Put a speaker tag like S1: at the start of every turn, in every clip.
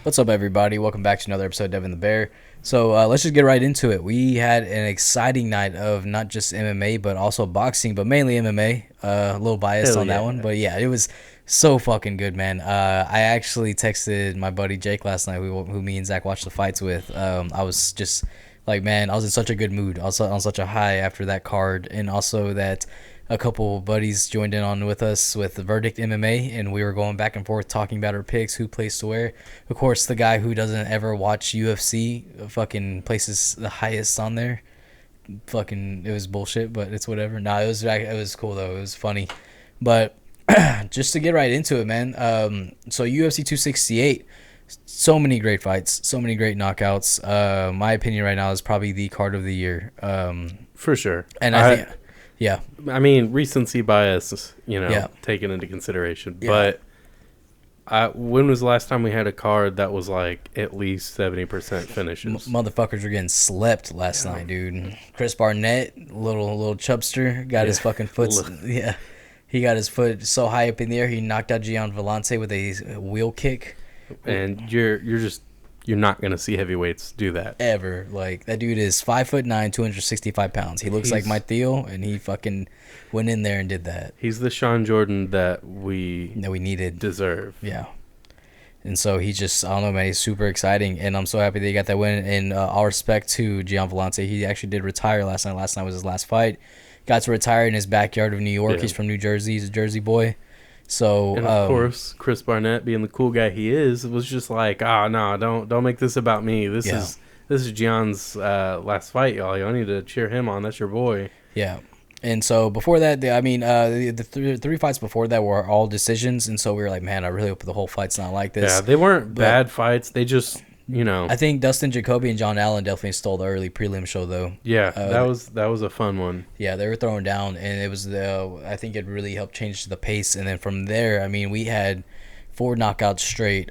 S1: What's up, everybody? Welcome back to another episode of Devin the Bear. So let's just get right into it. We had an exciting night of not just MMA, but also boxing, but mainly MMA. A little biased on that one, but yeah, it was so fucking good, man. I actually texted my buddy Jake last night, who me and Zach watched the fights with. I was just like, man, I was in such a good mood. I was on such a high after that card, and also that a couple buddies joined in on with us with the Verdict MMA, and we were going back and forth talking about our picks, who placed where. Of course, the guy who doesn't ever watch UFC fucking places the highest on there. Fucking, it was bullshit, but it's whatever. No, it was cool though. It was funny, but just to get right into it, man. So UFC 268. So many great fights, so many great knockouts. My opinion right now is probably the card of the year.
S2: For sure.
S1: And I think, yeah.
S2: I mean, recency bias, taken into consideration.
S1: Yeah.
S2: But when was the last time we had a card that was like at least 70% finishes?
S1: Motherfuckers were getting slept last night, dude. Chris Barnett, little chubster, got his fucking foot. Yeah. He got his foot so high up in the air, he knocked out Gian Vellante with a wheel kick.
S2: And you're not gonna see heavyweights do that
S1: ever. Like, that dude is 5'9", 265 pounds. He looks like my Theo, and he fucking went in there and did that.
S2: He's the Sean Jordan that we
S1: needed,
S2: deserve.
S1: Yeah. And so he just, I don't know, man, he's super exciting, and I'm so happy that he got that win. And all respect to Gian Vellante. He actually did retire last night. Last night was his last fight. Got to retire in his backyard of New York. Yeah. He's from New Jersey. He's a Jersey boy. So,
S2: and of course, Chris Barnett, being the cool guy he is, was just like, no, don't make this about me. This is Gian's last fight, y'all. Y'all need to cheer him on. That's your boy.
S1: Yeah. And so before that, the three fights before that were all decisions, and so we were like, man, I really hope the whole fight's not like this.
S2: Yeah, they weren't bad fights. They just,
S1: I think Dustin Jacoby and John Allen definitely stole the early prelim show, though.
S2: Yeah, that was a fun one.
S1: Yeah, they were throwing down, and it was I think it really helped change the pace. And then from there, I mean, we had 4 knockouts straight.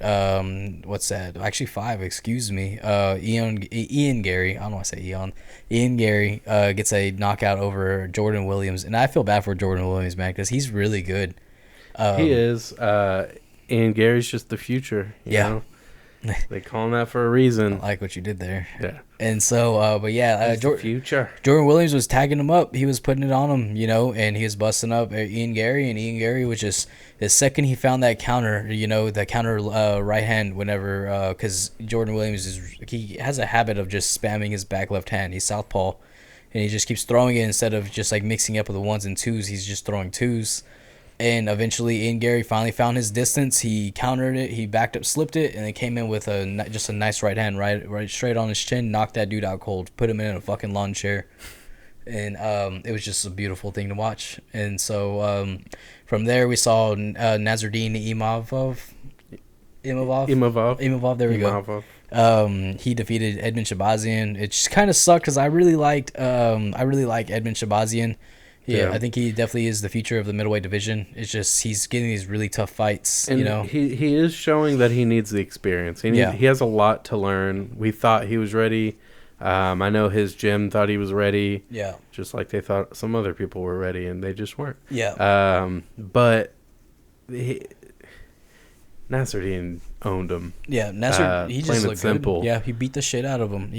S1: What's that? Actually 5. Excuse me. Ian Garry. I don't want to say Ian. Ian Garry gets a knockout over Jordan Williams, and I feel bad for Jordan Williams, man, because he's really good.
S2: He is. Ian Gary's just the future. You know? They call him that for a reason.
S1: I like what you did there.
S2: Yeah.
S1: And so, but yeah,
S2: future.
S1: Jordan Williams was tagging him up. He was putting it on him, and he was busting up Ian Garry. And Ian Garry was just, the second he found that counter, the counter right hand whenever, because Jordan Williams he has a habit of just spamming his back left hand. He's southpaw, and he just keeps throwing it instead of just like mixing up with the ones and twos. He's just throwing twos. And eventually, Ian Garry finally found his distance. He countered it. He backed up, slipped it, and then came in with just a nice right hand, right straight on his chin. Knocked that dude out cold. Put him in a fucking lawn chair, and it was just a beautiful thing to watch. And so from there, we saw Nasruddin Imavov. There we go. He defeated Edmund Shabazian. It just kind of sucked because I really like Edmund Shabazian. Yeah, I think he definitely is the future of the middleweight division. It's just he's getting these really tough fights,
S2: and he is showing that he needs the experience. He has a lot to learn. We thought he was ready. I know his gym thought he was ready.
S1: Yeah.
S2: Just like they thought some other people were ready, and they just weren't.
S1: Yeah.
S2: But Nasruddin owned him.
S1: Yeah, Nasruddin, he just looked
S2: simple.
S1: Good. Yeah, he beat the shit out of him.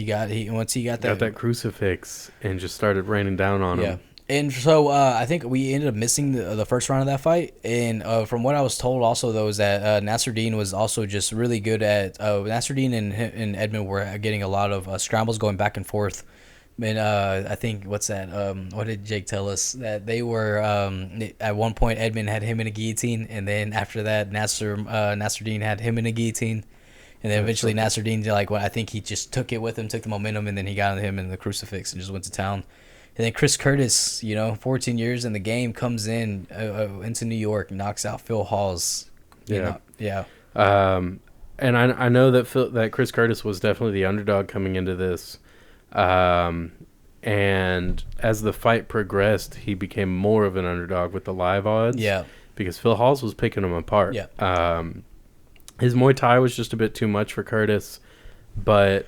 S1: Once he got
S2: that crucifix and just started raining down on him.
S1: And so I think we ended up missing the first round of that fight. And from what I was told also, though, is that Nasruddin was also just really good at Nasruddin and Edmund were getting a lot of scrambles going back and forth. And I think, what's that? What did Jake tell us? That they were, at one point, Edmund had him in a guillotine. And then after that, Nasruddin had him in a guillotine. And then eventually Nasruddin, I think he just took it with him, took the momentum, and then he got him in the crucifix and just went to town. And then Chris Curtis, 14 years in the game, comes in into New York, knocks out Phil Hawes.
S2: Yeah. And I know that Chris Curtis was definitely the underdog coming into this. And as the fight progressed, he became more of an underdog with the live odds.
S1: Yeah.
S2: Because Phil Hawes was picking him apart.
S1: Yeah.
S2: His Muay Thai was just a bit too much for Curtis, but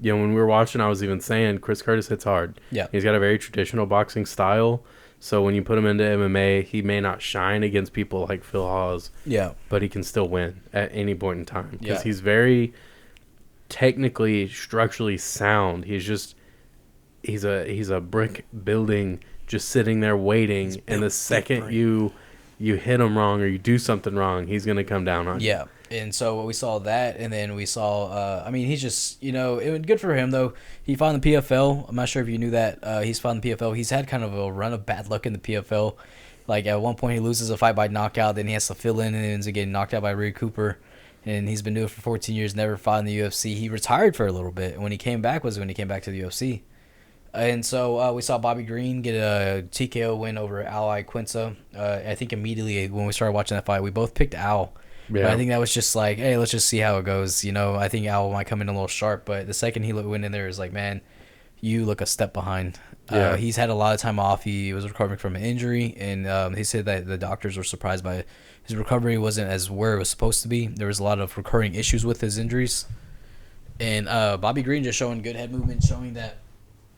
S2: when we were watching, I was even saying Chris Curtis hits hard.
S1: Yeah.
S2: He's got a very traditional boxing style. So when you put him into MMA, he may not shine against people like Phil Hawes.
S1: Yeah.
S2: But he can still win at any point in time. Because
S1: Yeah.
S2: he's very technically, structurally sound. He's a brick building just sitting there waiting. And the second you hit him wrong or you do something wrong, he's going to come down on you.
S1: Yeah. And so we saw that, and then we saw, he's just, it was good for him, though. He fought in the PFL. I'm not sure if you knew that. He's fought in the PFL. He's had kind of a run of bad luck in the PFL. Like, at one point, he loses a fight by knockout, then he has to fill in, and ends up getting knocked out by Ray Cooper. And he's been doing it for 14 years, never fought in the UFC. He retired for a little bit, and when he came back was when he came back to the UFC. And so we saw Bobby Green get a TKO win over Al Iaquinta. I think immediately when we started watching that fight, we both picked Al. Yeah. But I think that was just like, hey, let's just see how it goes. I think Al might come in a little sharp, but the second he went in there, it was like, man, you look a step behind. Yeah. He's had a lot of time off. He was recovering from an injury, and he said that the doctors were surprised by his recovery wasn't as where it was supposed to be. There was a lot of recurring issues with his injuries. And Bobby Green just showing good head movement, showing that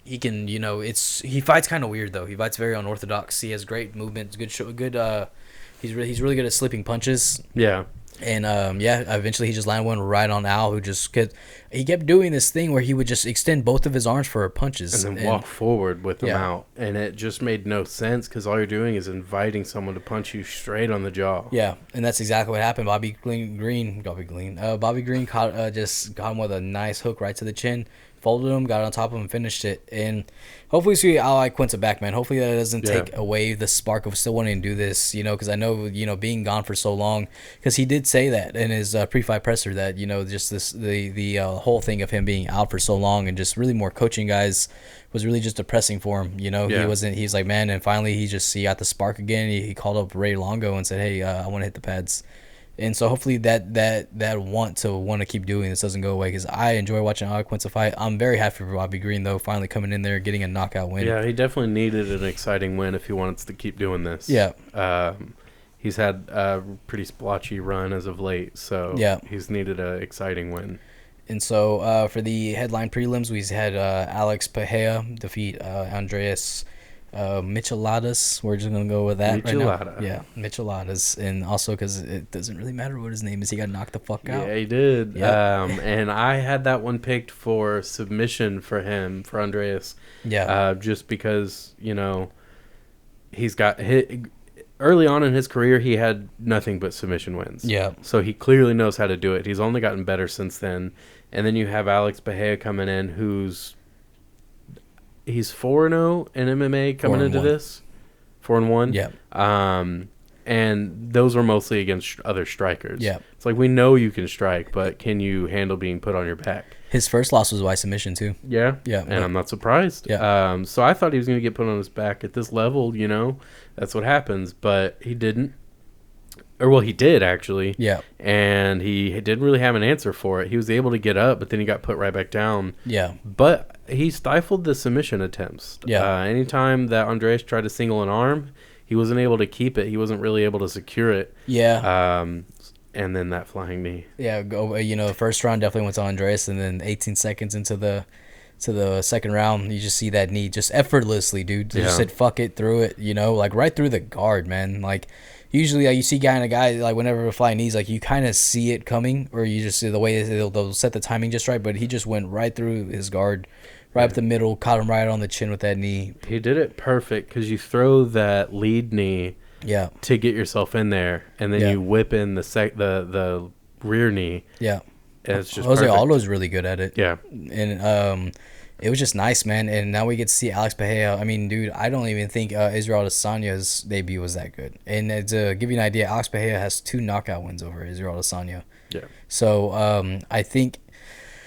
S1: he can, he fights kind of weird, though. He fights very unorthodox. He has great movement, he's really good at slipping punches.
S2: Yeah.
S1: And eventually he just landed one right on Al, he kept doing this thing where he would just extend both of his arms for punches
S2: and then walk forward with them out, and it just made no sense because all you're doing is inviting someone to punch you straight on the jaw.
S1: Yeah, and that's exactly what happened. Bobby Green just got him with a nice hook right to the chin. Folded him, got on top of him, finished it. And hopefully we see Al Iaquinta back, man. Hopefully that doesn't take away the spark of still wanting to do this, because I know, being gone for so long, because he did say that in his pre-fight presser that, just the whole thing of him being out for so long and just really more coaching guys was really just depressing for him. He's like, man, and finally he got the spark again. He called up Ray Longo and said, hey, I want to hit the pads. And so hopefully that want to keep doing this doesn't go away, because I enjoy watching Iaquinta fight. I'm very happy for Bobby Green, though, finally coming in there, getting a knockout win.
S2: Yeah, he definitely needed an exciting win if he wants to keep doing this.
S1: Yeah.
S2: He's had a pretty splotchy run as of late, so he's needed an exciting win. And
S1: so for the headline prelims, we had Alex Pereira defeat Andreas Micheladas. We're just gonna go with that right now. Yeah, Micheladas, and also because it doesn't really matter what his name is, he got knocked the fuck out.
S2: Yeah, he did. Yep. And I had that one picked for submission for him, for Andreas.
S1: Yeah.
S2: Just because he's got hit early on in his career. He had nothing but submission wins.
S1: Yeah.
S2: So he clearly knows how to do it. He's only gotten better since then. And then you have Alex Pereira coming in, he's 4-0 in MMA coming into this. 4-1.
S1: Yeah.
S2: And those were mostly against other strikers.
S1: Yeah.
S2: It's like, we know you can strike, but can you handle being put on your back?
S1: His first loss was by submission too.
S2: Yeah.
S1: Yeah.
S2: And I'm not surprised.
S1: Yeah.
S2: So I thought he was going to get put on his back at this level, That's what happens, but he didn't. Or, well, he did, actually.
S1: Yeah.
S2: And he didn't really have an answer for it. He was able to get up, but then he got put right back down.
S1: Yeah.
S2: But he stifled the submission attempts.
S1: Yeah.
S2: Anytime that Andreas tried to single an arm, he wasn't able to keep it. He wasn't really able to secure it.
S1: Yeah.
S2: And then that flying knee.
S1: Yeah. The first round definitely went to Andreas, and then 18 seconds into the second round, you just see that knee just effortlessly, dude. Just said fuck it, through it, like right through the guard, man. Like usually you see a guy like whenever a flying knees, like you kind of see it coming, or you just see the way they'll set the timing just right, but he just went right through his guard, right up the middle, caught him right on the chin with that knee.
S2: He did it perfect, because you throw that lead knee to get yourself in there, and then you whip in the rear knee.
S1: Yeah.
S2: And it's just
S1: Jose Aldo's really good at it.
S2: Yeah.
S1: And it was just nice, man. And now we get to see Alex Pereira. I mean, dude, I don't even think Israel Adesanya's debut was that good. And to give you an idea, Alex Pereira has 2 knockout wins over Israel Adesanya.
S2: Yeah.
S1: So I think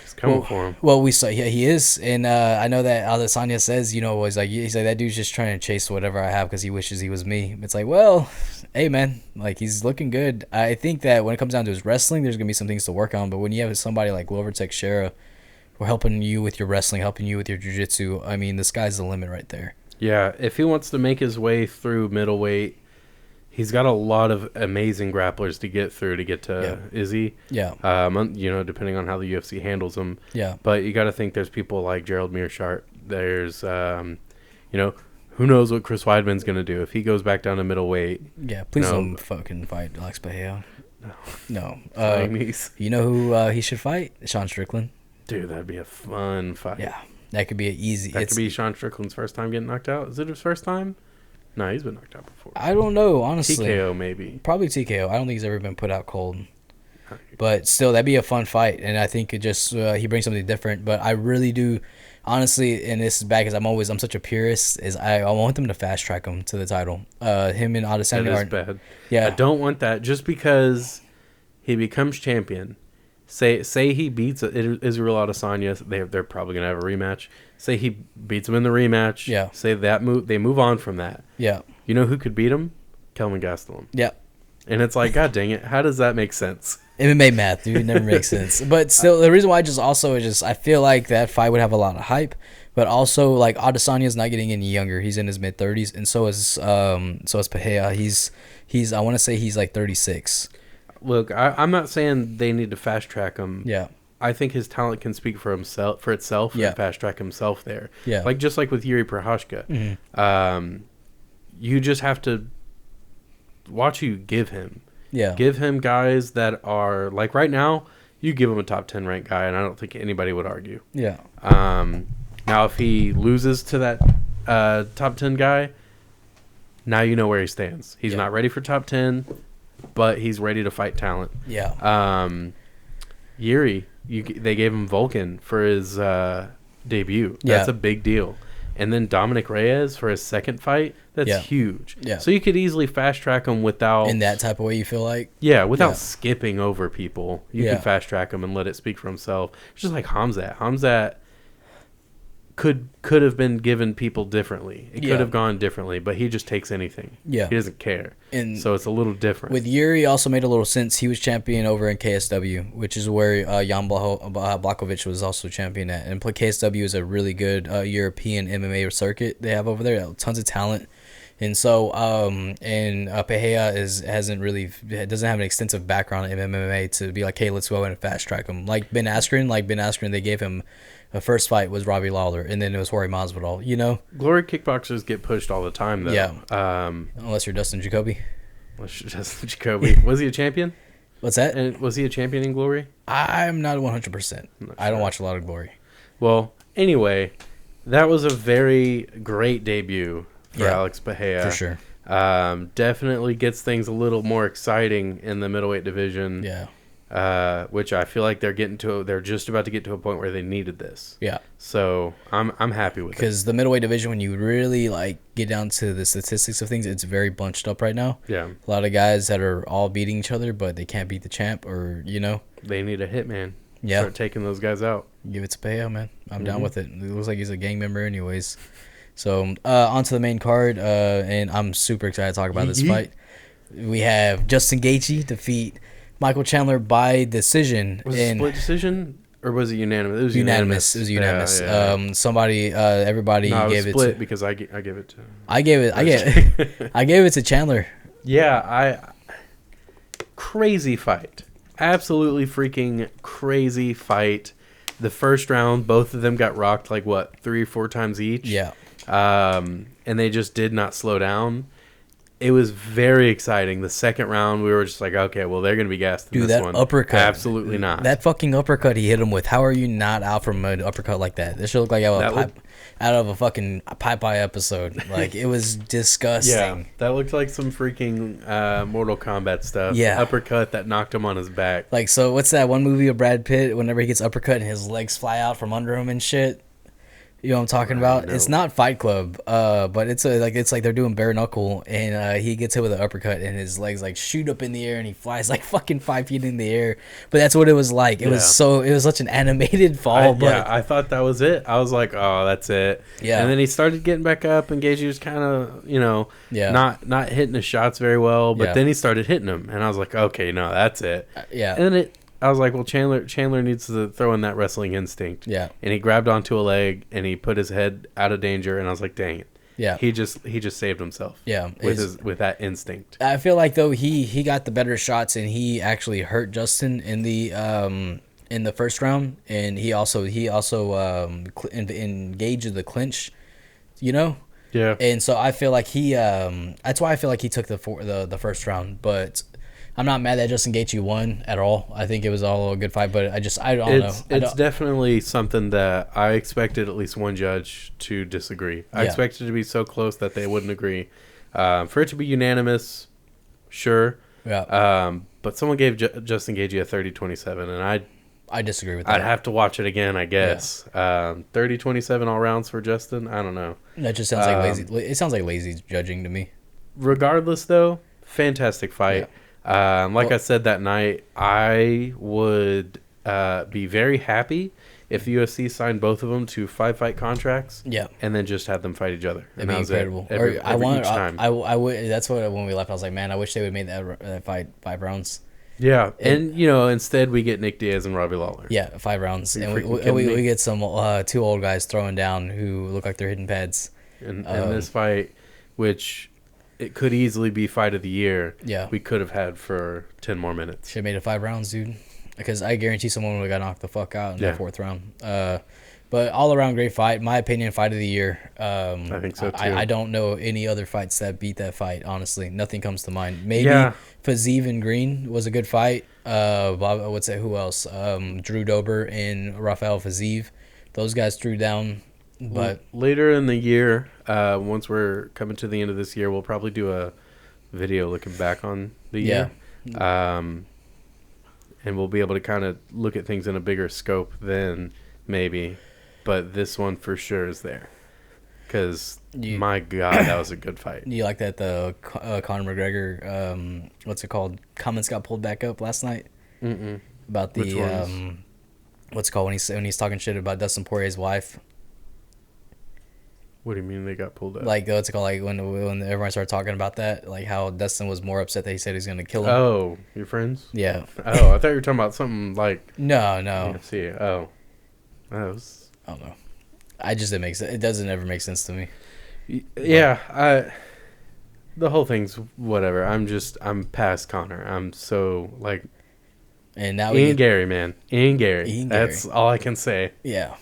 S2: it's coming for him.
S1: Well, we saw he is, and I know that Adesanya says, he's like that dude's just trying to chase whatever I have because he wishes he was me. It's like, well, hey man, like he's looking good. I think that when it comes down to his wrestling, there's gonna be some things to work on. But when you have somebody like Glover Teixeira, we're helping you with your wrestling, helping you with your jiu-jitsu. I mean, the sky's the limit right there.
S2: Yeah, if he wants to make his way through middleweight, he's got a lot of amazing grapplers to get through to get to Izzy.
S1: Yeah.
S2: Depending on how the UFC handles him.
S1: Yeah.
S2: But you got to think there's people like Gerald Mearshart. There's, who knows what Chris Weidman's going to do if he goes back down to middleweight.
S1: Yeah, please don't fucking fight Alex Pereira. No. You know who he should fight? Sean Strickland.
S2: Dude, that'd be a fun fight.
S1: Yeah, that could be an easy.
S2: That could be Sean Strickland's first time getting knocked out. Is it his first time? No, he's been knocked out before.
S1: I don't know, honestly.
S2: TKO maybe.
S1: Probably TKO. I don't think he's ever been put out cold. But still, that'd be a fun fight, and I think it just he brings something different. But I really do, honestly, and this is bad because I'm such a purist. Is I want them to fast track him to the title. Him and Adesanya
S2: That is bad.
S1: Yeah,
S2: I don't want that just because he becomes champion. Say he beats Israel Adesanya. They're probably gonna have a rematch. Say he beats him in the rematch.
S1: Yeah.
S2: Say they move on from that.
S1: Yeah.
S2: You know who could beat him? Kelvin Gastelum.
S1: Yeah.
S2: And it's like, God dang it, how does that make sense?
S1: MMA math, dude, it never makes sense. But still, the reason why I feel like that fight would have a lot of hype, but also like Adesanya's not getting any younger. He's in his mid-30s, and so is Pereira. He's I want to say he's like 36.
S2: Look, I'm not saying they need to fast track him.
S1: Yeah.
S2: I think his talent can speak for itself and fast track himself there.
S1: Yeah.
S2: Like just like with Yuri Prochazka.
S1: Mm-hmm.
S2: You just have to watch who you give him.
S1: Yeah.
S2: Give him guys that are like right now, you give him a top 10 ranked guy and I don't think anybody would argue.
S1: Yeah.
S2: Now if he loses to that top 10 guy, now you know where he stands. He's not ready for top 10, but he's ready to fight talent.
S1: Yeah.
S2: Yuri, they gave him Vulcan for his debut. That's a big deal. And then Dominic Reyes for his second fight. That's huge. Yeah. So you could easily fast track him without...
S1: In that type of way, you feel like?
S2: Yeah, without skipping over people. You can fast track him and let it speak for himself. It's just like Hamzat. Hamzat could have been given people differently. It could have gone differently, but he just takes anything. Yeah. He doesn't care. And so it's a little different.
S1: With Yuri, also made a little sense. He was champion over in KSW, which is where Jan Blachowicz was also champion at. And KSW is a really good European MMA circuit they have over there. Tons of talent. And so, Pereira doesn't have an extensive background in MMA to be like, hey, let's go and fast track him. Like Ben Askren, they gave him the first fight was Robbie Lawler, and then it was Jorge Masvidal. You know,
S2: Glory kickboxers get pushed all the time, though.
S1: Yeah. Unless you're Dustin Jacoby.
S2: Was he a champion?
S1: What's that?
S2: And was he a champion in Glory?
S1: I'm not 100%. I don't watch a lot of Glory.
S2: Well, anyway, that was a very great debut for Alex Pereira.
S1: For sure.
S2: Definitely gets things a little more exciting in the middleweight division.
S1: Yeah.
S2: Which I feel like they're just about to get to a point where they needed this.
S1: Yeah.
S2: So I'm happy with it.
S1: Because the middleweight division, when you really get down to the statistics of things, it's very bunched up right now.
S2: Yeah.
S1: A lot of guys that are all beating each other, but they can't beat the champ, or
S2: they need a hitman.
S1: Yeah.
S2: Start taking those guys out.
S1: Give it to Pereira, man. I'm down with it. It looks like he's a gang member anyways. So on to the main card, and I'm super excited to talk about this fight. We have Justin Gaethje defeat Michael Chandler by decision.
S2: Was it split decision or was it unanimous? It was unanimous.
S1: It was unanimous. Yeah. Everybody gave it
S2: split because I gave it to.
S1: I gave it to Chandler.
S2: Yeah, crazy fight. Absolutely freaking crazy fight. The first round, both of them got rocked 3 or 4 times each.
S1: Yeah.
S2: And they just did not slow down. It was very exciting. The second round, we were just like, okay, well, they're going to be gassed in this one.
S1: Dude, that uppercut.
S2: Absolutely not.
S1: That fucking uppercut he hit him with. How are you not out from an uppercut like that? This should look like out of a fucking Popeye episode. It was disgusting.
S2: Yeah, that looked like some freaking Mortal Kombat stuff.
S1: Yeah.
S2: Uppercut that knocked him on his back.
S1: So what's that one movie of Brad Pitt whenever he gets uppercut and his legs fly out from under him and shit? You know what I'm talking about? It's not Fight Club, but it's like they're doing bare knuckle, and he gets hit with an uppercut, and his legs shoot up in the air, and he flies fucking 5 feet in the air. But that's what it was like. It was such an animated fall.
S2: I thought that was it. I was like, oh, that's it. Yeah. And then he started getting back up, and Gaethje was kind of, not hitting his shots very well. But then he started hitting them, and I was like, okay, no, that's it.
S1: Yeah.
S2: And then I was like, well, Chandler needs to throw in that wrestling instinct.
S1: Yeah.
S2: And he grabbed onto a leg, and he put his head out of danger, and I was like, dang it.
S1: Yeah.
S2: He just saved himself.
S1: Yeah.
S2: With that instinct.
S1: I feel like though he got the better shots and he actually hurt Justin in the first round, and he also engaged the clinch, you know.
S2: Yeah.
S1: And so I feel like that's why I feel like he took the first round, but I'm not mad that Justin Gaethje won at all. I think it was all a good fight, but I don't know.
S2: It's definitely something that I expected at least one judge to disagree. I expected it to be so close that they wouldn't agree. For it to be unanimous, sure.
S1: Yeah.
S2: But someone gave Justin Gaethje a 30-27, and
S1: I disagree with that.
S2: I'd have to watch it again, I guess. 30-27 all rounds for Justin? I don't know.
S1: That just sounds like lazy. It sounds like lazy judging to me.
S2: Regardless, though, fantastic fight. I said that night, I would be very happy if the UFC signed both of them to 5-fight contracts.
S1: Yeah.
S2: And then just had them fight each other.
S1: That'd be incredible. Each time. I would. That's what when we left, I was like, man, I wish they would have made that fight 5 rounds.
S2: Yeah, and instead we get Nick Diaz and Robbie Lawler.
S1: Yeah, 5 rounds, and we get some 2 old guys throwing down who look like they're hitting pads.
S2: And this fight, which it could easily be fight of the year.
S1: Yeah,
S2: we could have had for 10 more minutes.
S1: Should have made it 5 rounds, dude. Because I guarantee someone would have got knocked the fuck out in the 4th round. But all around great fight. My opinion, fight of the year.
S2: I think so too.
S1: I don't know any other fights that beat that fight. Honestly, nothing comes to mind. Maybe Fazeev and Green was a good fight. Who else? Drew Dober and Rafael Fazeev. Those guys threw down. But
S2: later in the year, once we're coming to the end of this year, we'll probably do a video looking back on the year. And we'll be able to kind of look at things in a bigger scope then, maybe. But this one for sure is there. Because, my God, that was a good fight.
S1: You like that the Conor McGregor, what's it called? Comments got pulled back up last night?
S2: Mm-mm.
S1: About the, what's it called when he's talking shit about Dustin Poirier's wife?
S2: What do you mean they got pulled up?
S1: Like, what's it called? Like, when everyone started talking about that, like how Dustin was more upset that he said he's going to kill him.
S2: Oh, your friends?
S1: Yeah.
S2: Oh, I thought you were talking about something like...
S1: No.
S2: See, oh. That was...
S1: I don't know. I just didn't make sense. It doesn't ever make sense to me.
S2: Yeah, the whole thing's whatever. I'm past Connor. I'm so like,
S1: and now
S2: Garry, man, Garry. That's all I can say.
S1: Yeah,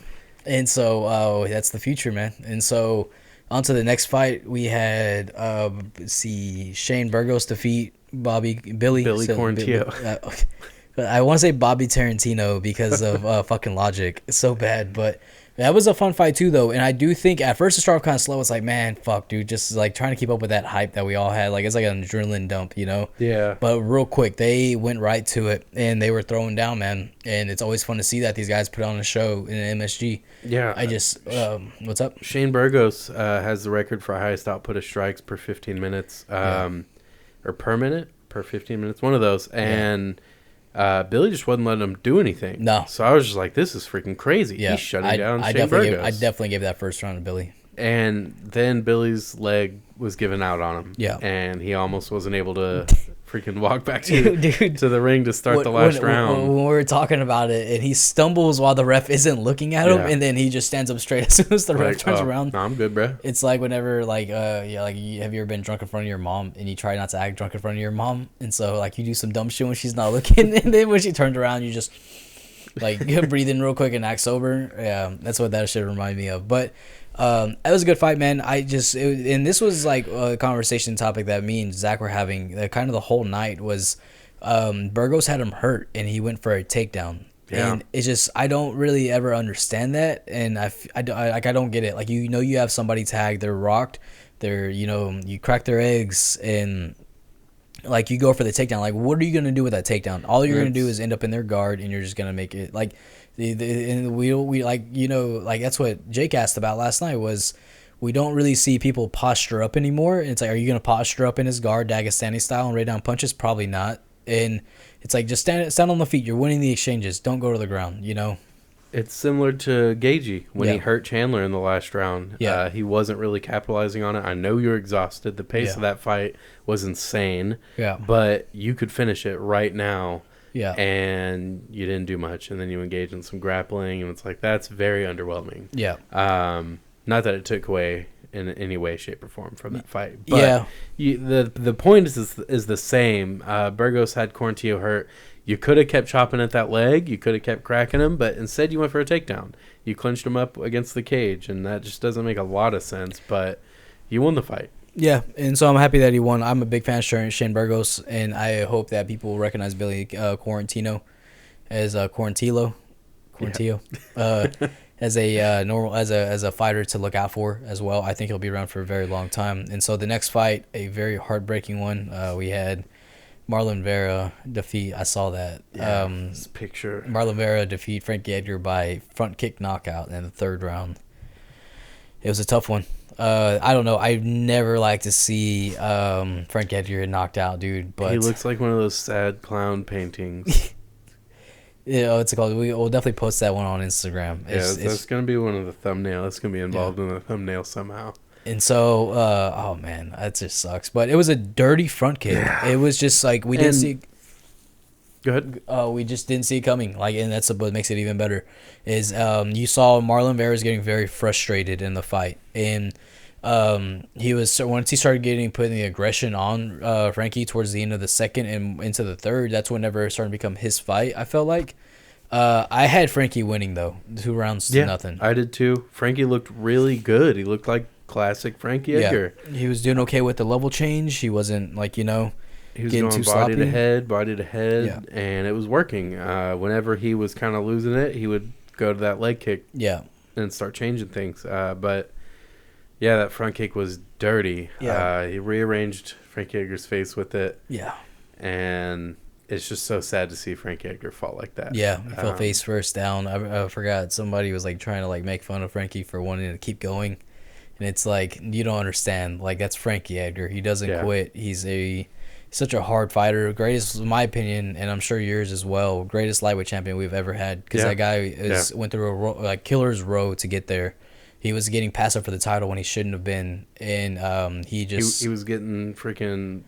S1: and so that's the future, man. And so on to the next fight, we had Shane Burgos defeat Billy Quarantillo. I want to say Bobby Tarantino because of fucking logic. It's so bad, but that was a fun fight too, though. And I do think at first it started off kind of slow. It's like, man, fuck, dude, just like trying to keep up with that hype that we all had. Like it's like an adrenaline dump, you know?
S2: Yeah.
S1: But real quick, they went right to it and they were throwing down, man. And it's always fun to see that these guys put on a show in an MSG.
S2: Yeah.
S1: I just, what's up?
S2: Shane Burgos has the record for highest output of strikes per 15 minutes, or per minute, per 15 minutes, one of those, and. Billy just wasn't letting him do anything.
S1: No.
S2: So I was just like, this is freaking crazy.
S1: Yeah.
S2: He's shutting down
S1: I
S2: Shane Burgos.
S1: I definitely gave that first round to Billy.
S2: And then Billy's leg was given out on him.
S1: Yeah.
S2: And he almost wasn't able to freaking walk back to the ring to start the last round.
S1: When we were talking about it, and he stumbles while the ref isn't looking at him, and then he just stands up straight as soon as the ref turns around.
S2: No, I'm good, bro.
S1: It's like whenever, like, have you ever been drunk in front of your mom, and you try not to act drunk in front of your mom, and so, like, you do some dumb shit when she's not looking, and then when she turns around, you just, like, breathe in real quick and act sober. Yeah, that's what that shit reminded me of. But it was a good fight, man. And this was like a conversation topic that me and Zach were having. Kind of the whole night was Burgos had him hurt, and he went for a takedown. Yeah. And it's just I don't really ever understand that, and I don't get it. Like you have somebody tagged, they're rocked, you crack their eggs, and like you go for the takedown. Like what are you gonna do with that takedown? All you're gonna do is end up in their guard, and you're just gonna make it like. And we like like that's what Jake asked about last night was we don't really see people posture up anymore. And it's like, are you gonna posture up in his guard Dagestani style and lay down punches? Probably not. And it's like just stand on the feet. You're winning the exchanges. Don't go to the ground.
S2: It's similar to Gaethje when he hurt Chandler in the last round.
S1: Yeah.
S2: He wasn't really capitalizing on it. I know you're exhausted. The pace of that fight was insane. Yeah. But you could finish it right now.
S1: Yeah.
S2: And you didn't do much, and then you engage in some grappling, and it's like that's very underwhelming.
S1: Yeah.
S2: Not that it took away in any way, shape, or form from that fight. But the point is the same. Burgos had Quarantillo hurt. You could have kept chopping at that leg. You could have kept cracking him, but instead you went for a takedown. You clinched him up against the cage, and that just doesn't make a lot of sense, but you won the fight.
S1: Yeah, and so I'm happy that he won. I'm a big fan of Shane Burgos, and I hope that people recognize Billy Quarantillo as Quarantillo, as a normal as a fighter to look out for as well. I think he'll be around for a very long time. And so the next fight, a very heartbreaking one. We had Marlon Vera defeat. I saw that.
S2: This picture.
S1: Marlon Vera defeat Frankie Edgar by front kick knockout in the third round. It was a tough one. I don't know. I never like to see Frankie Edgar knocked out, dude. But
S2: he looks like one of those sad clown paintings.
S1: It's called. We'll definitely post that one on Instagram.
S2: That's gonna be one of the thumbnails. It's gonna be involved in the thumbnail somehow.
S1: And so, oh man, that just sucks. But it was a dirty front kick. Yeah. It was just like we didn't see.
S2: Go ahead.
S1: We just didn't see it coming. Like, and that's what makes it even better. Is you saw Marlon Vera was getting very frustrated in the fight, and he was once he started putting the aggression on Frankie towards the end of the second and into the third. That's whenever it started to become his fight. I felt like I had Frankie winning though, 2 rounds to nothing.
S2: I did too. Frankie looked really good. He looked like classic Frankie Edgar.
S1: He was doing okay with the level change. He wasn't like he was
S2: getting going body to head, and it was working. Whenever he was kind of losing it, he would go to that leg kick, and start changing things. But yeah, that front kick was dirty. Yeah. He rearranged Frankie Edgar's face with it.
S1: Yeah,
S2: and it's just so sad to see Frankie Edgar fall like that.
S1: Yeah, he fell face first down. I forgot somebody was like trying to like make fun of Frankie for wanting to keep going. And it's like, you don't understand. Like, that's Frankie Edgar. He doesn't quit. He's such a hard fighter. Greatest, in my opinion, and I'm sure yours as well, greatest lightweight champion we've ever had. Because that guy went through a killer's road to get there. He was getting passed up for the title when he shouldn't have been. And he
S2: was getting freaking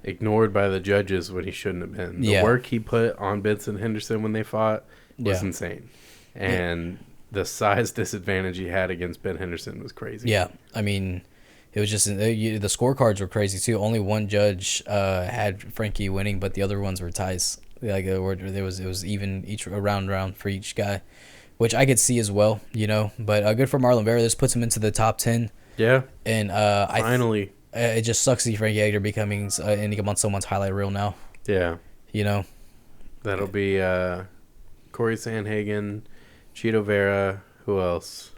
S2: ignored by the judges when he shouldn't have been. The work he put on Benson Henderson when they fought was insane. And the size disadvantage he had against Ben Henderson was crazy. Yeah,
S1: I mean, it was just the scorecards were crazy too. Only one judge had Frankie winning, but the other ones were ties. Like it was even each round for each guy, which I could see as well, But good for Marlon Vera. This puts him into the top 10.
S2: Yeah,
S1: and
S2: finally,
S1: it just sucks to see Frankie Edgar becoming ending on someone's highlight reel now.
S2: Yeah,
S1: that'll
S2: be Corey Sandhagen. Chito Vera, who else?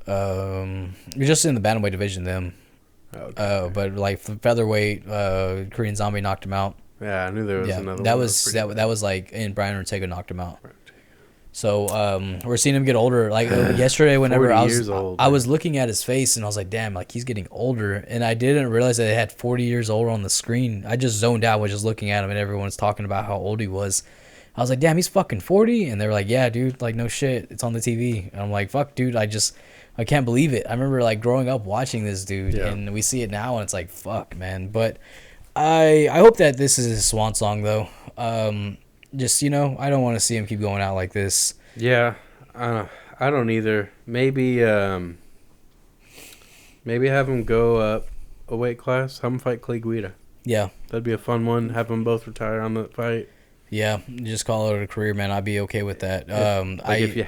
S1: You're just in the bantamweight division, them. Okay. But like featherweight, Korean Zombie knocked him out.
S2: Yeah, I knew there was another.
S1: That was like, and Brian Ortega knocked him out. So we're seeing him get older. Like yesterday, whenever I was looking at his face, and I was like, damn, like he's getting older, and I didn't realize that it had 40 years old on the screen. I just zoned out, was just looking at him, and everyone's talking about how old he was. I was like, damn, he's fucking 40. And they were like, yeah, dude, like, no shit. It's on the TV. And I'm like, fuck, dude, I can't believe it. I remember, like, growing up watching this dude, and we see it now, and it's like, fuck, man. But I hope that this is his swan song, though. Just, I don't want to see him keep going out like this.
S2: Yeah, I don't either. Maybe have him go up a weight class, have him fight Clay Guida.
S1: Yeah.
S2: That'd be a fun one. Have them both retire on the fight.
S1: Yeah, just call it a career, man. I'd be okay with that.
S2: If you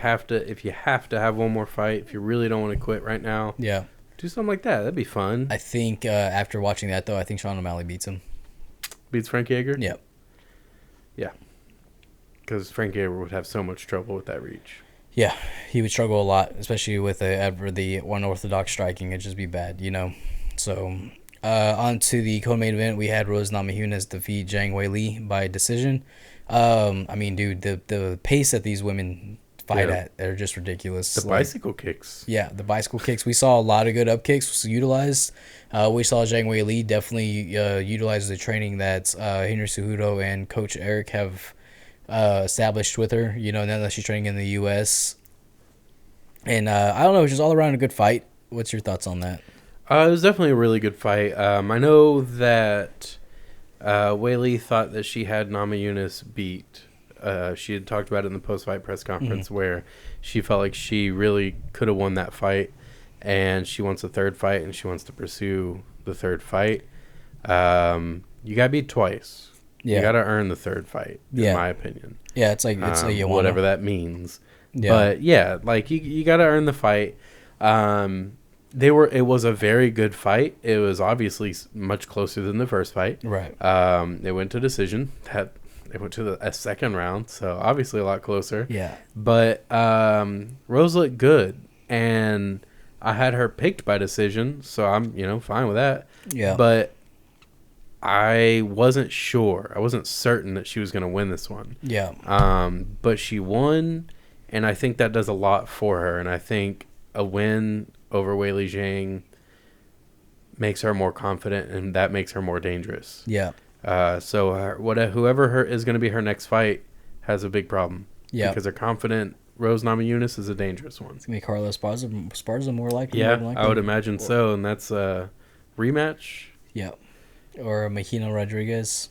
S2: have to have one more fight, if you really don't want to quit right now, do something like that. That'd be fun.
S1: I think after watching that, though, I think Sean O'Malley beats him.
S2: Beats Frankie Edgar?
S1: Yeah.
S2: Yeah. Because Frankie Edgar would have so much trouble with that reach.
S1: Yeah, he would struggle a lot, especially with the unorthodox striking. It'd just be bad, So, on to the co-main event, we had Rose Namajunas defeat Zhang Weili by decision. I mean, dude, the pace that these women fight at, they're just ridiculous.
S2: The bicycle kicks.
S1: Yeah, the bicycle kicks. We saw a lot of good up kicks utilized. We saw Zhang Weili definitely utilize the training that Henry Cejudo and Coach Eric have established with her, now that she's training in the U.S. And I don't know, it's just all around a good fight. What's your thoughts on that?
S2: It was definitely a really good fight. I know that Weili thought that she had Namajunas beat. She had talked about it in the post-fight press conference where she felt like she really could have won that fight. and she wants a third fight, and she wants to pursue the third fight. You got beat twice. Yeah. You got to earn the third fight, in my opinion.
S1: Yeah, it's like
S2: whatever that means. Yeah. But yeah, like you got to earn the fight. It was a very good fight. It was obviously much closer than the first fight.
S1: Right.
S2: It went to decision. It went to a second round, so obviously a lot closer.
S1: Yeah.
S2: But Rose looked good, and I had her picked by decision, so I'm fine with that.
S1: Yeah.
S2: But I wasn't sure. I wasn't certain that she was going to win this one.
S1: Yeah.
S2: But she won, and I think that does a lot for her. And I think a win over Weili Zhang makes her more confident, and that makes her more dangerous.
S1: Yeah.
S2: So whoever is going to be her next fight has a big problem.
S1: Yeah.
S2: Because they're confident. Rose Namajunas is a dangerous one.
S1: It's going to be Carla Esparza more likely.
S2: Yeah, I would imagine so. And that's a rematch.
S1: Yeah. Or Mahina Rodriguez.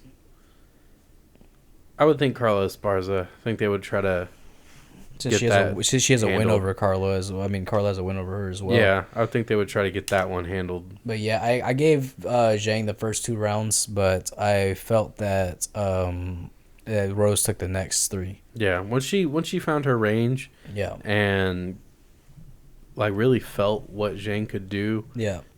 S2: I would think Carla Esparza. I think they would try to
S1: She has a win over Carla as well. I mean, Carla has a win over her as well.
S2: Yeah, I would think they would try to get that one handled.
S1: But yeah, I gave Zhang the first 2 rounds, but I felt that Rose took the next 3.
S2: Yeah, once she found her range, and like really felt what Zhang could do,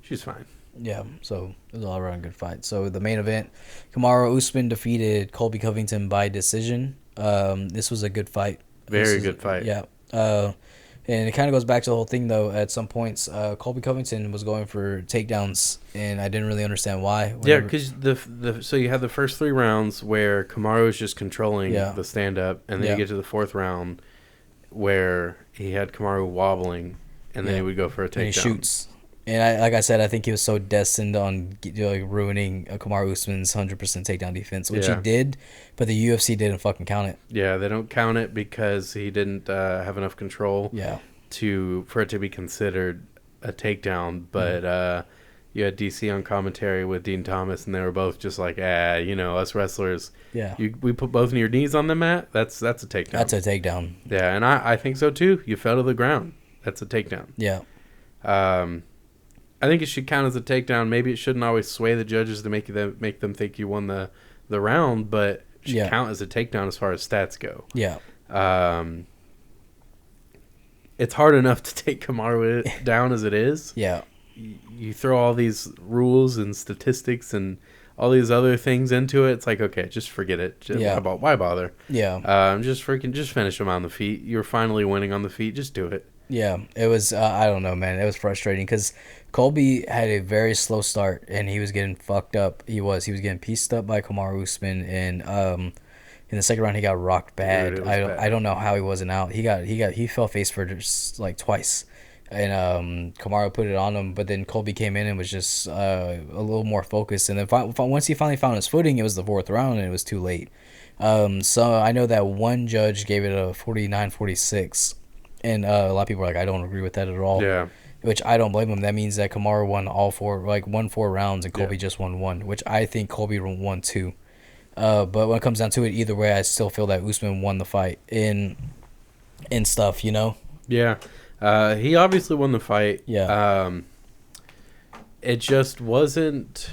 S2: she's fine.
S1: Yeah, so it was all around good fight. So the main event, Kamaru Usman defeated Colby Covington by decision. This was a good fight.
S2: Very good fight.
S1: Yeah. And it kind of goes back to the whole thing, though. At some points, Colby Covington was going for takedowns, and I didn't really understand why.
S2: Yeah, because so you had the first 3 rounds where Kamaru was just controlling the stand-up, and then you get to the 4th round where he had Kamaru wobbling, and then he would go for a takedown. And he shoots.
S1: And like I said, I think he was so destined on ruining Kamaru Usman's 100% takedown defense, which he did, but the UFC didn't fucking count it.
S2: Yeah, they don't count it because he didn't have enough control for it to be considered a takedown. But you had DC on commentary with Dean Thomas, and they were both just like, us wrestlers, we put both of your knees on the mat, that's a takedown.
S1: That's a takedown.
S2: Yeah, and I think so too. You fell to the ground. That's a takedown.
S1: Yeah.
S2: I think it should count as a takedown. Maybe it shouldn't always sway the judges to make them think you won the round, but it should count as a takedown as far as stats go.
S1: Yeah.
S2: It's hard enough to take Kamaru down as it is.
S1: Yeah.
S2: You throw all these rules and statistics and all these other things into it. It's like, okay, just forget it. Why bother?
S1: Yeah.
S2: Just finish him on the feet. You're finally winning on the feet. Just do it.
S1: Yeah, it was, I don't know, man. It was frustrating because Colby had a very slow start, and he was getting fucked up. He was getting pieced up by Kamaru Usman, and in the second round, he got rocked bad. Dude, I don't know how he wasn't out. He fell face first like twice, and Kamaru put it on him, but then Colby came in and was just a little more focused, and then once he finally found his footing, it was the 4th round, and it was too late. So I know that one judge gave it a 49-46. And a lot of people are like, I don't agree with that at all.
S2: Yeah.
S1: Which I don't blame him. That means that Kamaru won won 4 rounds and Colby just won 1, which I think Colby won 2. But when it comes down to it, either way, I still feel that Usman won the fight in stuff,
S2: Yeah. He obviously won the fight.
S1: Yeah.
S2: It just wasn't.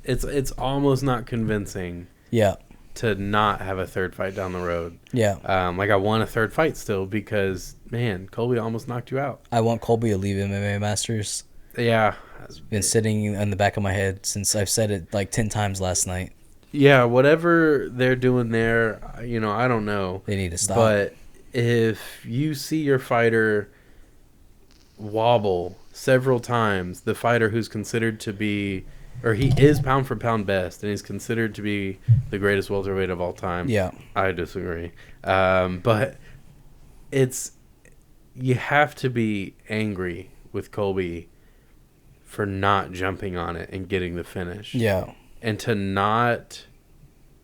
S2: It's almost not convincing.
S1: Yeah.
S2: To not have a third fight down the road.
S1: Yeah.
S2: I want a third fight still because, man, Colby almost knocked you out.
S1: I want Colby to leave MMA Masters.
S2: Yeah.
S1: It's been sitting in the back of my head since I've said it like 10 times last night.
S2: Yeah, whatever they're doing there, I don't know.
S1: They need to stop.
S2: But if you see your fighter wobble several times, the fighter who's considered to be... or he is pound for pound best, and he's considered to be the greatest welterweight of all time.
S1: Yeah.
S2: I disagree. But you have to be angry with Colby for not jumping on it and getting the finish.
S1: Yeah.
S2: And to not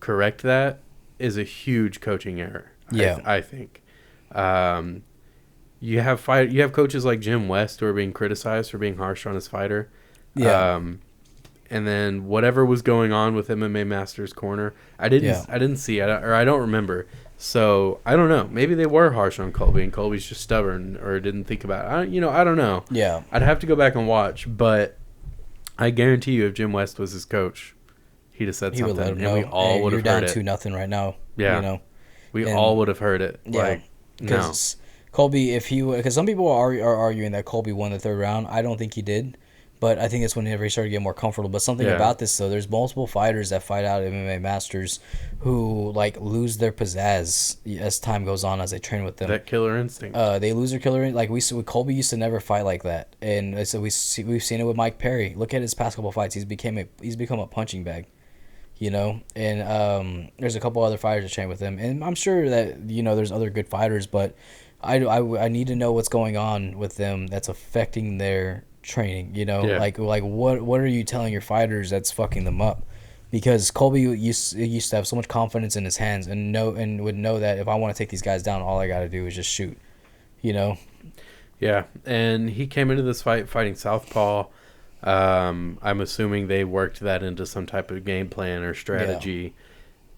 S2: correct that is a huge coaching error.
S1: Yeah.
S2: I think. You have coaches like Jim West who are being criticized for being harsh on his fighter.
S1: Yeah.
S2: And then whatever was going on with MMA Masters Corner, I didn't see it, or I don't remember. So I don't know. Maybe they were harsh on Colby, and Colby's just stubborn or didn't think about it. I don't know.
S1: Yeah.
S2: I'd have to go back and watch, but I guarantee you, if Jim West was his coach, he'd have said something, and we all would have heard it.
S1: You're down 2-0 right now.
S2: Yeah. We all would have heard it.
S1: Yeah.
S2: Like, no.
S1: Colby, because some people are arguing that Colby won the third round. I don't think he did, but I think it's whenever he started getting more comfortable. But something about this, though, there's multiple fighters that fight out at MMA Masters who like lose their pizzazz as time goes on as they train with them.
S2: That killer instinct.
S1: They lose their killer instinct. Like Colby used to never fight like that, and so we've seen it with Mike Perry. Look at his past couple fights. He's become a punching bag. And there's a couple other fighters that train with him, and I'm sure that there's other good fighters, but I need to know what's going on with them that's affecting their training. Like what are you telling your fighters that's fucking them up? Because Colby used to have so much confidence in his hands and would know that if I want to take these guys down, all I got to do is just shoot.
S2: Yeah, and he came into this fight fighting southpaw. I'm assuming they worked that into some type of game plan or strategy.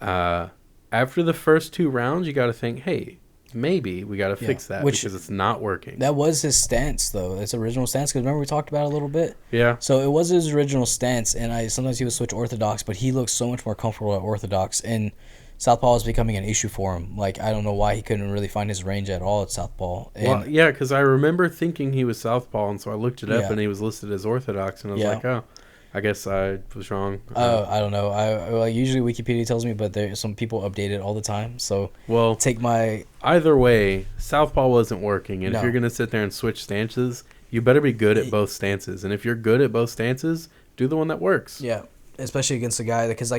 S2: Yeah. After the first 2 rounds, you got to think, hey, maybe we got to fix that because it's not working.
S1: That was his stance, though. His original stance, because remember we talked about it a little bit?
S2: Yeah.
S1: So it was his original stance, and sometimes he would switch orthodox, but he looked so much more comfortable at orthodox, and southpaw was becoming an issue for him. Like, I don't know why he couldn't really find his range at all at southpaw.
S2: Well, yeah, because I remember thinking he was southpaw, and so I looked it up, and he was listed as orthodox, and I was like, oh, I guess I was wrong.
S1: I don't know. I usually Wikipedia tells me, but some people update it all the time. So
S2: either way, southpaw wasn't working, and if you're gonna sit there and switch stances, you better be good at both stances. And if you're good at both stances, do the one that works.
S1: Yeah, especially against a guy because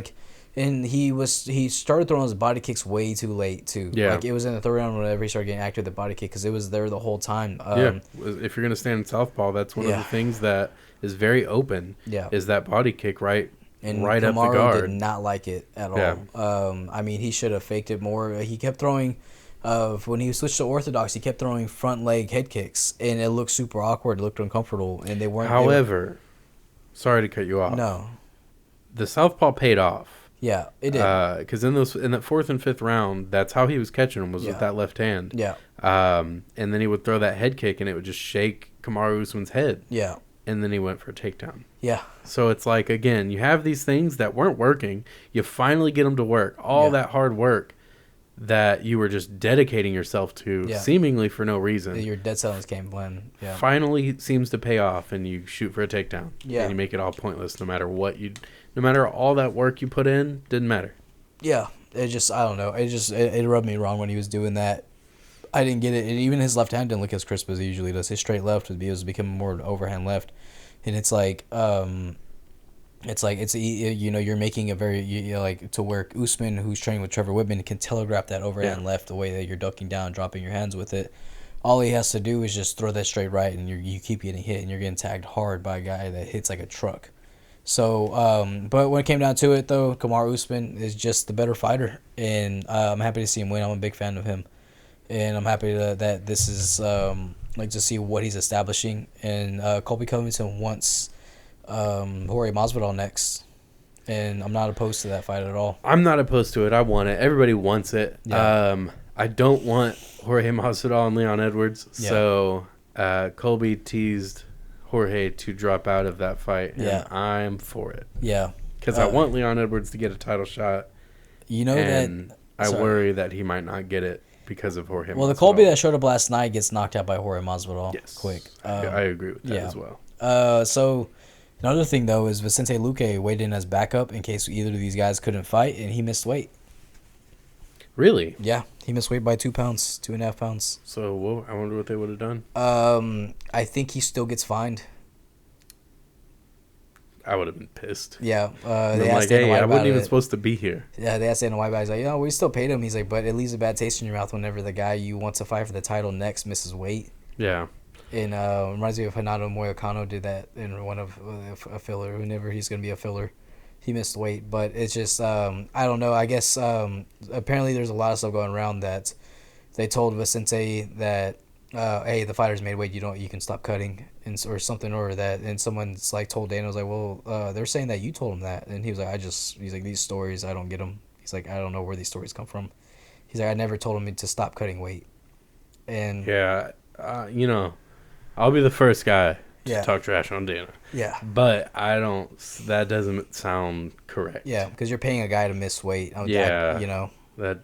S1: and he started throwing his body kicks way too late too.
S2: Yeah,
S1: like it was in the third round whenever he started getting active with the body kick because it was there the whole time.
S2: If you're gonna stand in southpaw, that's one of the things that is very open.
S1: Yeah,
S2: is that body kick right up the
S1: Kamaru
S2: guard.
S1: Did not like it at all. I mean, he should have faked it more. He kept throwing. When he switched to orthodox, he kept throwing front leg head kicks, and it looked super awkward. It looked uncomfortable, and they weren't.
S2: However, sorry to cut you off.
S1: No,
S2: the southpaw paid off.
S1: Yeah, it did.
S2: Because in that 4th and 5th round, that's how he was catching him was with that left hand.
S1: Yeah.
S2: And then he would throw that head kick, and it would just shake Kamaru Usman's head.
S1: Yeah.
S2: And then he went for a takedown.
S1: Yeah.
S2: So it's like, again, you have these things that weren't working. You finally get them to work. All that hard work that you were just dedicating yourself to seemingly for no reason.
S1: Your dead silence game plan. Yeah.
S2: Finally seems to pay off, and you shoot for a takedown. Yeah. And you make it all pointless no matter what no matter all that work you put in, didn't matter.
S1: Yeah. It just, I don't know. It rubbed me wrong when he was doing that. I didn't get it. And even his left hand didn't look as crisp as he usually does. His straight left was becoming more overhand left. And it's like, you're making a very, like to where Usman, who's training with Trevor Whitman, can telegraph that overhand left the way that you're ducking down, dropping your hands with it. All he has to do is just throw that straight right, and you keep getting hit, and you're getting tagged hard by a guy that hits like a truck. So, but when it came down to it, though, Kamaru Usman is just the better fighter, and I'm happy to see him win. I'm a big fan of him, and I'm happy that this is to see what he's establishing. And Colby Covington wants Jorge Masvidal next, and I'm not opposed to that fight at all.
S2: I'm not opposed to it. I want it. Everybody wants it. Yeah. I don't want Jorge Masvidal and Leon Edwards, so Colby teased Jorge to drop out of that fight, and I'm for it.
S1: Yeah.
S2: Because I want Leon Edwards to get a title shot. I worry that he might not get it because of Jorge Masvidal.
S1: Well, the Colby that showed up last night gets knocked out by Jorge Masvidal quick.
S2: I agree with that as well.
S1: So another thing, though, is Vicente Luque weighed in as backup in case either of these guys couldn't fight, and he missed weight.
S2: Really?
S1: Yeah, he missed weight by 2 pounds, 2.5 pounds.
S2: So I wonder what they would have done.
S1: I think he still gets fined.
S2: I would have been pissed.
S1: Yeah.
S2: They asked Dana White I wasn't even supposed to be here.
S1: Yeah, they asked Dana White about it. He's like, we still paid him. He's like, but it leaves a bad taste in your mouth whenever the guy you want to fight for the title next misses weight.
S2: Yeah.
S1: And reminds me of Renato Moicano did that in one of a filler. Whenever he's going to be a filler, he missed weight. But it's just, I don't know. I guess apparently there's a lot of stuff going around that they told Vicente that, hey, the fighter's made weight. You can stop cutting or something or that. And someone's like told Dana, was like, well, they're saying that you told him that. And he was like, he's like, these stories, I don't get them. He's like, I don't know where these stories come from. He's like, I never told him to stop cutting weight. And
S2: yeah, I'll be the first guy to
S1: Yeah.
S2: talk trash on Dana.
S1: yeah,
S2: But I don't. That doesn't sound correct.
S1: yeah, because you're paying a guy to miss weight.
S2: Yeah.
S1: That.
S2: That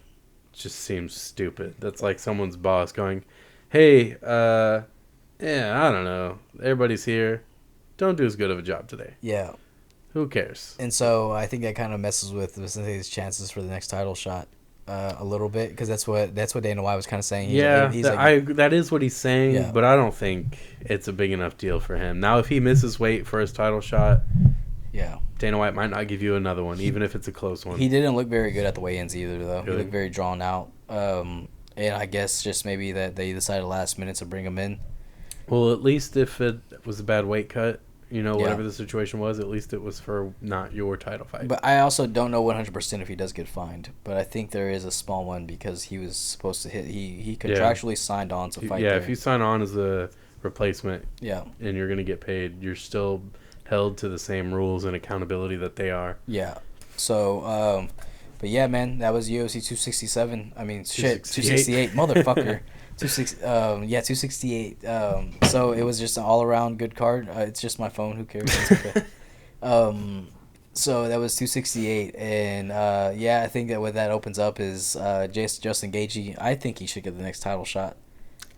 S2: just seems stupid. That's like someone's boss going, "Hey, yeah, I don't know. Everybody's here. Don't do as good of a job today.
S1: Yeah.
S2: Who cares?"
S1: And so I think that kind of messes with Vicente's chances for the next title shot a little bit, because that's what Dana White was kind of saying.
S2: That is what he's saying,
S1: Yeah.
S2: but I don't think it's a big enough deal for him. Now, if he misses weight for his title shot,
S1: yeah,
S2: Dana White might not give you another one, even if it's a close one.
S1: he didn't look very good at the weigh-ins either, though.
S2: Really?
S1: He looked very drawn out. And I guess just maybe that they decided last minute to bring him in.
S2: Well, at least if it was a bad weight cut,
S1: Yeah.
S2: whatever the situation was, at least it was for not your title fight.
S1: But I also don't know 100% if he does get fined. But I think there is a small one because he was supposed to hit. He contractually signed on to fight.
S2: Yeah,
S1: there.
S2: if you sign on as a replacement,
S1: Yeah.
S2: and you're going to get paid, you're still held to the same rules and accountability that they are.
S1: Yeah. So, but yeah, man, that was UFC 267. I mean, shit, 268, motherfucker. 268. So it was just an all-around good card. It's just my phone. Who cares? It's okay. So that was 268, and yeah, I think that what that opens up is Justin Gaethje. I think he should get the next title shot.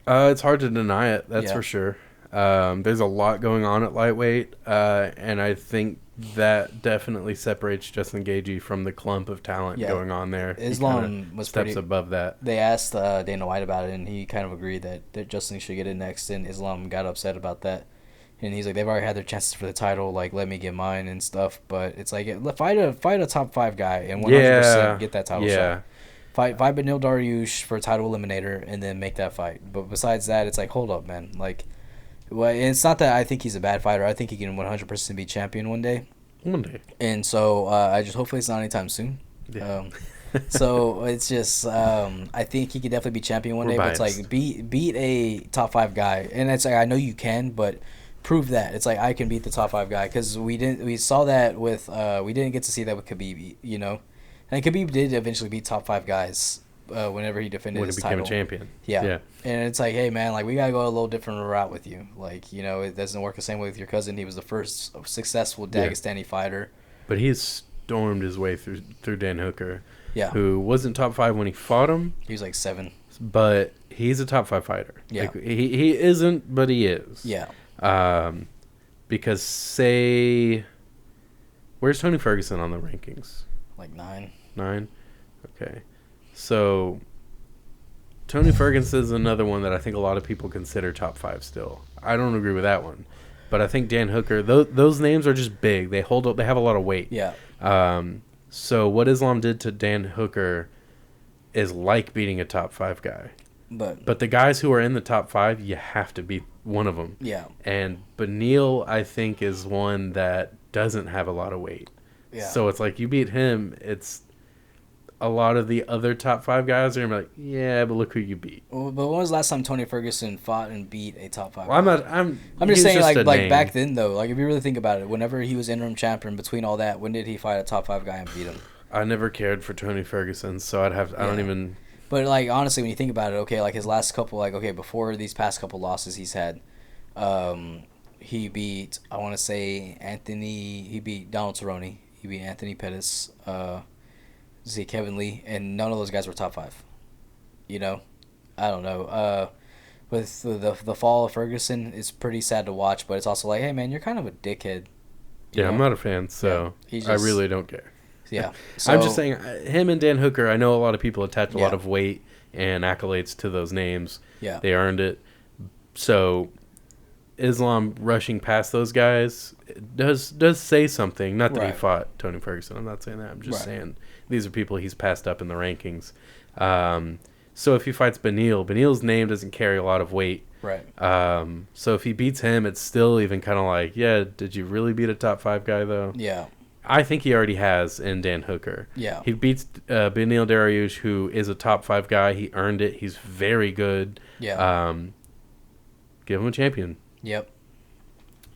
S2: It's hard to deny it. That's
S1: Yeah.
S2: for sure. There's a lot going on at lightweight, and I think that definitely separates Justin Gaethje from the clump of talent going on there.
S1: Islam was
S2: steps
S1: pretty
S2: above that.
S1: They asked Dana White about it, and he kind of agreed that Justin should get it next, and Islam got upset about that. And he's like, they've already had their chances for the title, like, let me get mine and stuff. But it's like, fight a top 5 guy and 100% get that title shot. Fight Beneil Dariush for a title eliminator and then make that fight. But besides that, it's like, hold up, man. Like, well, it's not that I think he's a bad fighter. I think he can 100% be champion one day.
S2: One day.
S1: And so I just hopefully it's not anytime soon.
S2: Yeah.
S1: So it's just I think he could definitely be champion one day.
S2: Biased.
S1: But it's like beat a top 5 guy, and it's like I know you can, but prove that. It's like I can beat the top 5 guy, because we saw that with we didn't get to see that with Khabib, and Khabib did eventually beat top 5 guys whenever he defended his title.
S2: When he became a champion.
S1: Yeah. And it's like, hey man, like we gotta go a little different route with you. Like, it doesn't work the same way with your cousin. He was the first successful Dagestani fighter.
S2: But he's stormed his way through Dan Hooker.
S1: Yeah.
S2: Who wasn't top 5 when he fought him.
S1: He was like 7.
S2: But he's a top 5 fighter.
S1: Yeah.
S2: Like, he isn't, but he is.
S1: Yeah.
S2: Because where's Tony Ferguson on the rankings?
S1: Like 9.
S2: 9? Okay. So Tony Ferguson is another one that I think a lot of people consider top 5 still. I don't agree with that one. But I think Dan Hooker, those names are just big. They have a lot of weight.
S1: Yeah.
S2: So what Islam did to Dan Hooker is like beating a top 5 guy. But the guys who are in the top 5, you have to beat one of them.
S1: Yeah.
S2: And Beneil, I think, is one that doesn't have a lot of weight.
S1: Yeah.
S2: So it's like you beat him, it's a lot of the other top 5 guys are gonna be like, yeah, but look who you beat.
S1: Well, but when was the last time Tony Ferguson fought and beat a top 5
S2: Well,
S1: guy?
S2: I'm
S1: just saying, like
S2: name.
S1: back then though, like if you really think about it, whenever he was interim champion, between all that, when did he fight a top 5 guy and beat him?
S2: I never cared for Tony Ferguson, so I don't even.
S1: But like honestly, when you think about it, okay, like his last couple, like okay, before these past couple losses he's had, he beat, I want to say he beat Donald Cerrone, he beat Anthony Pettis, Kevin Lee, and none of those guys were top 5. I don't know. With the fall of Ferguson, it's pretty sad to watch, but it's also like, hey man, you're kind of a dickhead.
S2: Yeah, I'm not a fan, so I really don't care.
S1: Yeah, so,
S2: I'm just saying, him and Dan Hooker, I know a lot of people attach a lot of weight and accolades to those names.
S1: Yeah,
S2: they earned it. So Islam rushing past those guys does say something. Not that he fought Tony Ferguson. I'm not saying that. I'm just saying these are people he's passed up in the rankings. So if he fights Beneil's name doesn't carry a lot of weight.
S1: Right.
S2: So if he beats him, it's still even kind of like, yeah, did you really beat a top 5 guy though?
S1: Yeah.
S2: I think he already has in Dan Hooker.
S1: Yeah.
S2: He beats Beneil Dariush, who is a top 5 guy. He earned it. He's very good.
S1: Yeah.
S2: Give him a champion.
S1: Yep.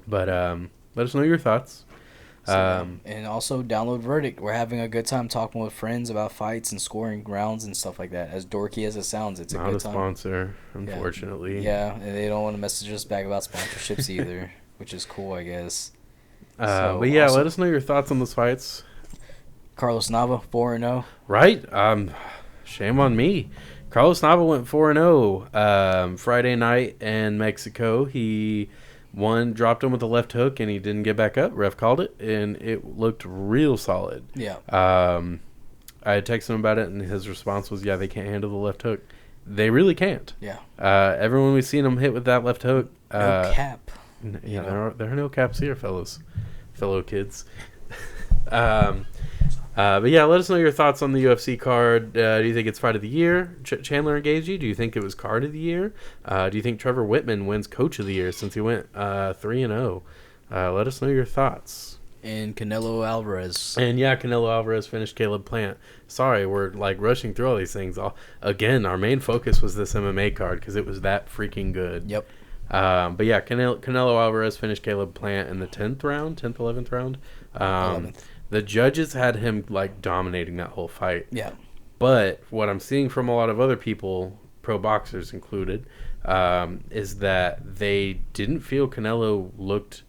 S2: But let us know your thoughts.
S1: And also download Verdict. We're having a good time talking with friends about fights and scoring rounds and stuff like that. As dorky as it sounds, it's a good time.
S2: Not a sponsor, unfortunately.
S1: Yeah, and they don't want to message us back about sponsorships either, which is cool, I guess.
S2: But yeah, let us know your thoughts on those fights.
S1: Carlos Nava, 4-0.
S2: Right. Shame on me. Carlos Nava went 4-0 Friday night in Mexico. He dropped him with a left hook, and he didn't get back up. Ref called it, and it looked real solid.
S1: Yeah.
S2: I had texted him about it, and his response was, yeah, they can't handle the left hook. They really can't.
S1: Yeah.
S2: Everyone we've seen him hit with that left hook.
S1: No cap.
S2: Yeah, there are no caps here, fellow kids. But yeah, let us know your thoughts on the UFC card. Do you think it's fight of the year, Chandler and Gaethje? Do you think it was card of the year? Do you think Trevor Whitman wins coach of the year since he went 3-0? Let us know your thoughts.
S1: And Canelo Alvarez.
S2: And yeah, Canelo Alvarez finished Caleb Plant. Sorry, we're like rushing through all these things. Again, our main focus was this MMA card because it was that freaking good.
S1: Yep.
S2: But yeah, Canelo Alvarez finished Caleb Plant in the 10th round, 10th, 11th round.
S1: 11th.
S2: The judges had him like dominating that whole fight.
S1: Yeah.
S2: But what I'm seeing from a lot of other people, pro boxers included, is that they didn't feel Canelo looked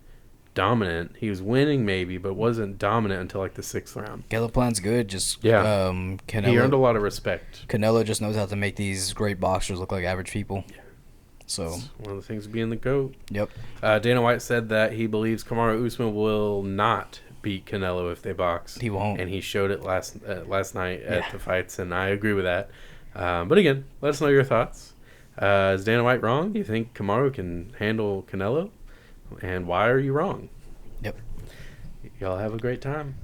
S2: dominant. He was winning maybe, but wasn't dominant until like the 6th round.
S1: Caleb Plant's good. Just
S2: Canelo, he earned a lot of respect.
S1: Canelo just knows how to make these great boxers look like average people. Yeah. So
S2: that's one of the things of being the GOAT.
S1: Yep.
S2: Dana White said that he believes Kamaru Usman will not beat Canelo if they box.
S1: He won't.
S2: And he showed it last night at the fights, and I agree with that. But again, let us know your thoughts. Is Dana White wrong? Do you think Kamaru can handle Canelo? And why are you wrong?
S1: Yep.
S2: Y'all have a great time.